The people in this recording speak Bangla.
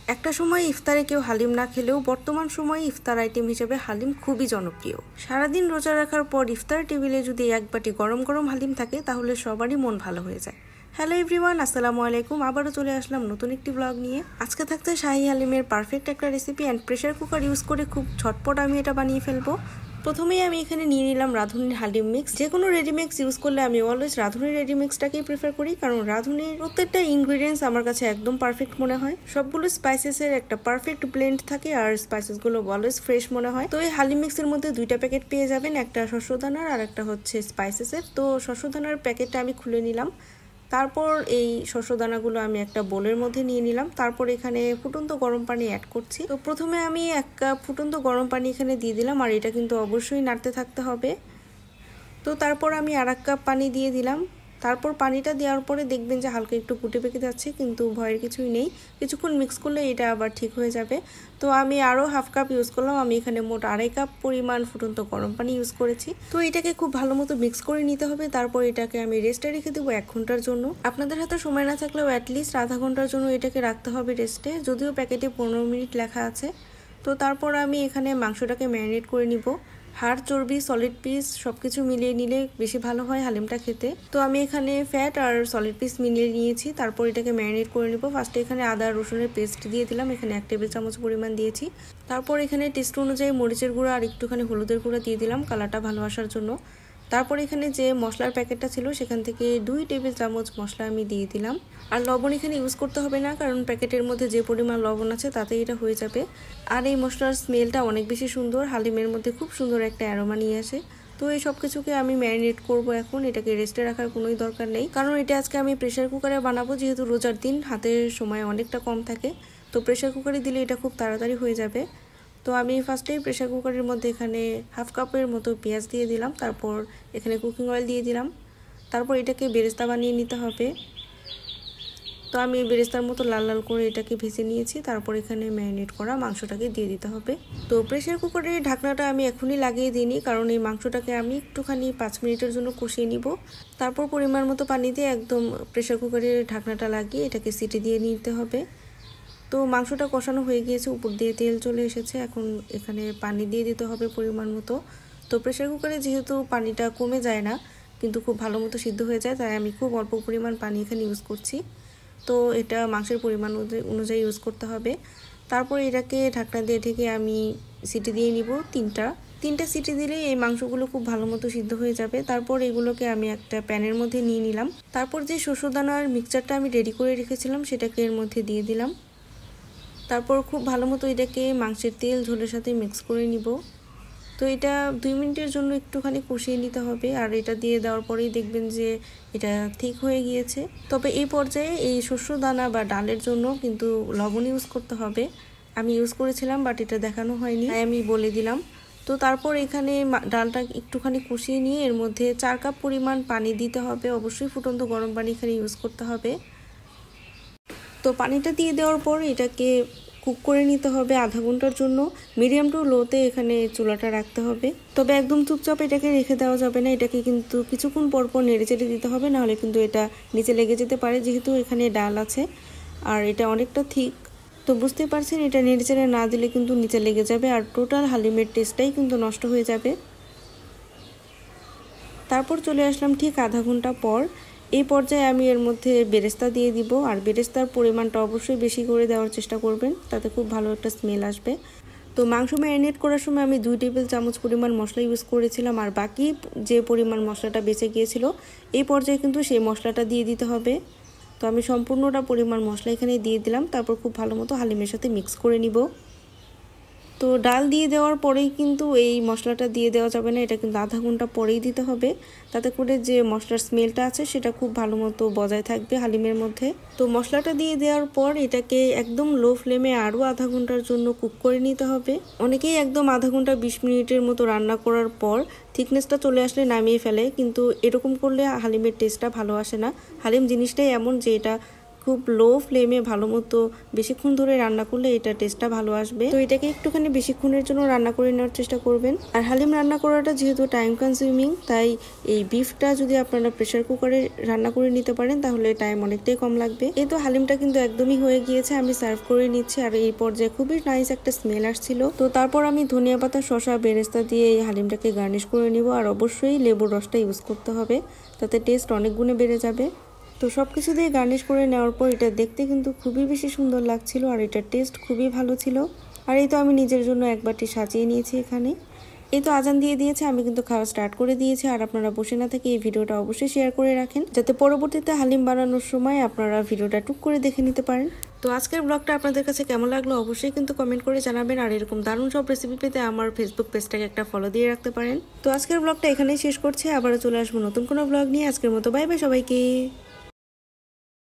একটা সময় ইফতারে কেউ হালিম না খেলেও বর্তমান সময়ে ইফতার আইটেম হিসেবে হালিম খুবই জনপ্রিয়। সারাদিন রোজা রাখার পর ইফতার টেবিলে যদি এক বাটি গরম গরম হালিম থাকে তাহলে সবারই মন ভালো হয়ে যায়। হ্যালো এভরিওয়ান, আসসালামু আলাইকুম। আবারও চলে আসলাম নতুন একটি ব্লগ নিয়ে। আজকে থাকতে শাহী হালিমের পারফেক্ট একটা recipe and pressure cooker use করে খুব ঝটপট আমি এটা বানিয়ে ফেলবো। প্রথমেই আমি এখানে নিয়ে নিলাম রাঁধুনির হালিম মিক্স। যে কোনো রেডিমিক্স ইউজ করলে আমি অলওয়েজ রাঁধুনির রেডিমিক্সটাকেই প্রেফার করি, কারণ রাঁধুনির প্রত্যেকটা ইনগ্রিডিয়েন্টস আমার কাছে একদম পারফেক্ট মনে হয়। সবগুলো স্পাইসেসের একটা পারফেক্ট ব্লেন্ড থাকে আর স্পাইসেসগুলো অলওয়েজ ফ্রেশ মনে হয়। তো এই হালিম মিক্সের মধ্যে দুইটা প্যাকেট পেয়ে যাবেন, একটা শস্যদানার আর একটা হচ্ছে স্পাইসেসের। তো শস্যদানার প্যাকেটটা আমি খুলে নিলাম। তারপর এই শস্যদানাগুলো আমি একটা বোলের মধ্যে নিয়ে নিলাম। তারপর এখানে ফুটন্ত গরম পানি অ্যাড করছি। তো প্রথমে আমি 1 কাপ ফুটন্ত গরম পানি এখানে দিয়ে দিলাম, আর এটা কিন্তু অবশ্যই নাড়তে থাকতে হবে। তো তারপর আমি আর 1 কাপ পানি দিয়ে দিলাম। তারপর পানিটা দেওয়ার পরে দেখবেন যে হালকা একটু ফুটে পেকে যাচ্ছে, কিন্তু ভয়ের কিছুই নেই, কিছুক্ষণ মিক্স করলে এটা আবার ঠিক হয়ে যাবে। তো আমি আরও 1/2 কাপ ইউজ করলাম। আমি এখানে মোট 2.5 কাপ পরিমাণ ফুটন্ত গরম পানি ইউজ করেছি। তো এটাকে খুব ভালো মতো মিক্স করে নিতে হবে। তারপর এটাকে আমি রেস্টে রেখে দেবো 1 ঘন্টার জন্য। আপনাদের হাতে সময় না থাকলেও অ্যাটলিস্ট আধা ঘন্টার জন্য এটাকে রাখতে হবে রেস্টে, যদিও প্যাকেটে 15 মিনিট লেখা আছে। তো তারপর আমি এখানে মাংসটাকে ম্যারিনেট করে নিব। হাড়, চর্বি, সলিড পিস সবকিছু মিলিয়ে নিলে বেশি ভালো হয় হালিমটা খেতে। তো আমি এখানে ফ্যাট আর সলিড পিস মিলিয়ে নিয়েছি। তারপর এটাকে ম্যারিনেট করে নিব। ফার্স্টে এখানে আদা রসুনের পেস্ট দিয়ে দিলাম, এখানে 1 টেবিল চামচ পরিমাণ দিয়েছি। তারপর এখানে টেস্ট অনুযায়ী মরিচের গুঁড়া আর একটুখানি হলুদের গুঁড়া দিয়ে দিলাম কালারটা ভালো আসার জন্য। তারপর এখানে যে মশলার প্যাকেটটা ছিল সেখান থেকে 2 টেবিল চামচ মশলা আমি দিয়ে দিলাম। আর লবণ এখানে ইউজ করতে হবে না, কারণ প্যাকেটের মধ্যে যে পরিমাণ লবণ আছে তাতেই এটা হয়ে যাবে। আর এই মশলার স্মেলটা অনেক বেশি সুন্দর, হালিমের মধ্যে খুব সুন্দর একটা অ্যারোমা নিয়ে আসে। তো এই সব কিছুকে আমি ম্যারিনেট করব এখন। এটাকে রেস্টে রাখার কোনোই দরকার নেই, কারণ এটা আজকে আমি প্রেশার কুকারে বানাবো। যেহেতু রোজার দিন, হাতের সময় অনেকটা কম থাকে, তো প্রেশার কুকারে দিলে এটা খুব তাড়াতাড়ি হয়ে যাবে। তো আমি ফার্স্টেই প্রেশার কুকারের মধ্যে এখানে 1/2 কাপের মতো পেঁয়াজ দিয়ে দিলাম। তারপর এখানে কুকিং অয়েল দিয়ে দিলাম। তারপর এটাকে বেরেস্তা বানিয়ে নিতে হবে। তো আমি বেরেস্তার মতো লাল লাল করে এটাকে ভেজে নিয়েছি। তারপর এখানে ম্যারিনেট করা মাংসটাকে দিয়ে দিতে হবে। তো প্রেশার কুকারের ঢাকনাটা আমি এখনই লাগিয়ে দিইনি, কারণ এই মাংসটাকে আমি একটুখানি 5 মিনিটের জন্য কষিয়ে নিব। তারপর পরিমাণ মতো পানি দিয়ে একদম প্রেশার কুকারের ঢাকনাটা লাগিয়ে এটাকে সিটি দিয়ে নিতে হবে। তো মাংসটা কষানো হয়ে গিয়েছে, উপর দিয়ে তেল চলে এসেছে। এখন এখানে পানি দিয়ে দিতে হবে পরিমাণ মতো। তো প্রেশার কুকারে যেহেতু পানিটা কমে যায় না, কিন্তু খুব ভালো মতো সিদ্ধ হয়ে যায়, তাই আমি খুব অল্প পরিমাণ পানি এখানে ইউজ করছি। তো এটা মাংসের পরিমাণ অনুযায়ী ইউজ করতে হবে। তারপর এটাকে ঢাকনা দিয়ে ঢেকে আমি সিটি দিয়ে নিব 3টা সিটি দিলে এই মাংসগুলো খুব ভালো মতো সিদ্ধ হয়ে যাবে। তারপর এগুলোকে আমি একটা প্যানের মধ্যে নিয়ে নিলাম। তারপর যে শস্যদানার মিক্সচারটা আমি রেডি করে রেখেছিলাম সেটাকে এর মধ্যে দিয়ে দিলাম। তারপর খুব ভালো মতো এটাকে মাংসের তেল ঝোলের সাথে মিক্স করে নিব। তো এটা 2 মিনিটের জন্য একটুখানি কষিয়ে নিতে হবে। আর এটা দিয়ে দেওয়ার পরেই দেখবেন যে এটা ঠিক হয়ে গিয়েছে। তবে এই পর্যায়ে এই শস্য দানা বা ডালের জন্য কিন্তু লবণ ইউজ করতে হবে। আমি ইউজ করেছিলাম, বাট এটা দেখানো হয়নি, তাই আমি বলে দিলাম। তো তারপর এখানে ডালটা একটুখানি কষিয়ে নিয়ে এর মধ্যে 4 কাপ পরিমাণ পানি দিতে হবে। অবশ্যই ফুটন্ত গরম পানি এখানে ইউজ করতে হবে। তো পানিটা দিয়ে দেওয়ার পর এটাকে কুক করে নিতে হবে আধা ঘন্টার জন্য। মিডিয়াম টু লোতে এখানে চুলাটা রাখতে হবে। তবে একদম চুপচাপ এটাকে রেখে দেওয়া যাবে না, এটাকে কিন্তু কিছুক্ষণ পর পর নেড়ে চেড়ে দিতে হবে, নাহলে কিন্তু এটা নিচে লেগে যেতে পারে, যেহেতু এখানে ডাল আছে আর এটা অনেকটা ঠিক। তো বুঝতে পারছেন, এটা নেড়ে চেড়ে না দিলে কিন্তু নিচে লেগে যাবে আর টোটাল হালিমের টেস্টটাই কিন্তু নষ্ট হয়ে যাবে। তারপর চলে আসলাম ঠিক আধা ঘন্টা পর। এই পর্যায়ে আমি এর মধ্যে বেরেস্তা দিয়ে দিব, আর বেরেস্তার পরিমাণটা অবশ্যই বেশি করে দেওয়ার চেষ্টা করবেন, তাতে খুব ভালো একটা স্মেল আসবে। তো মাংস ম্যারিনেট করার সময় আমি 2 টেবিল চামচ পরিমাণ মশলা ইউজ করেছিলাম, আর বাকি যে পরিমাণ মশলাটা বেঁচে গিয়েছিল এই পর্যায়ে কিন্তু সেই মশলাটা দিয়ে দিতে হবে। তো আমি সম্পূর্ণটা পরিমাণ মশলা এখানে দিয়ে দিলাম। তারপর খুব ভালো মতো হালিমের সাথে মিক্স করে নিব। তো ডাল দিয়ে দেওয়ার পরেই কিন্তু এই মশলাটা দিয়ে দেওয়া যাবে না, এটা কিন্তু আধা ঘন্টা পরেই দিতে হবে, তাতে করে যে মশলার স্মেলটা আছে সেটা খুব ভালো মতো বজায় থাকবে হালিমের মধ্যে। তো মশলাটা দিয়ে দেওয়ার পর এটাকে একদম লো ফ্লেমে আরও আধা ঘন্টার জন্য কুক করে নিতে হবে। অনেকেই একদম আধা ঘন্টা 20 মিনিটের মতো রান্না করার পর থিকনেসটা চলে আসলে নামিয়ে ফেলে, কিন্তু এরকম করলে হালিমের টেস্টটা ভালো আসে না। হালিম জিনিসটাই এমন যে এটা খুব লো ফ্লেমে ভালো মতো বেশিক্ষণ ধরে রান্না করলে এটা টেস্টটা ভালো আসবে। তো এটাকে একটুখানি বেশিক্ষণের জন্য রান্না করে নেওয়ার চেষ্টা করবেন। আর হালিম রান্না করাটা যেহেতু টাইম কনজিউমিং, তাই এই বিফটা যদি আপনারা প্রেসার কুকারে রান্না করে নিতে পারেন তাহলে টাইম অনেকটাই কম লাগবে। এই তো হালিমটা কিন্তু একদমই হয়ে গিয়েছে, আমি সার্ভ করে নিচ্ছি। আর এই পর্যায়ে খুবই নাইস একটা স্মেল আসছিল। তো তারপর আমি ধনিয়া পাতা, শসা, বেরেস্তা দিয়ে এই হালিমটাকে গার্নিশ করে নিব। আর অবশ্যই লেবুর রসটা ইউজ করতে হবে, তাতে টেস্ট অনেক গুণে বেড়ে যাবে। তো সব কিছু দিয়ে গার্নিশ করে নেওয়ার পর এটা দেখতে কিন্তু খুবই বেশি সুন্দর লাগছিল আর এটার টেস্ট খুবই ভালো ছিল। আর এই তো আমি নিজের জন্য এক বাটি সাজিয়ে নিয়েছি এখানে। এই তো আজান দিয়ে দিয়েছে, আমি কিন্তু খাওয়া স্টার্ট করে দিয়েছি। আর আপনারা বসে না থেকে এই ভিডিওটা অবশ্যই শেয়ার করে রাখেন, যাতে পরবর্তীতে হালিম বানানোর সময় আপনারা ভিডিওটা টুক করে দেখে নিতে পারেন। তো আজকের ব্লগটা আপনাদের কাছে কেমন লাগলো অবশ্যই কিন্তু কমেন্ট করে জানাবেন। আর এরকম দারুণ সব রেসিপি পেতে আমার ফেসবুক পেজটাকে একটা ফলো দিয়ে রাখতে পারেন। তো আজকের ব্লগটা এখানেই শেষ করছি, আবারও চলে আসবো নতুন কোনো ব্লগ নিয়ে। আজকের মতো বাই বাই সবাইকে।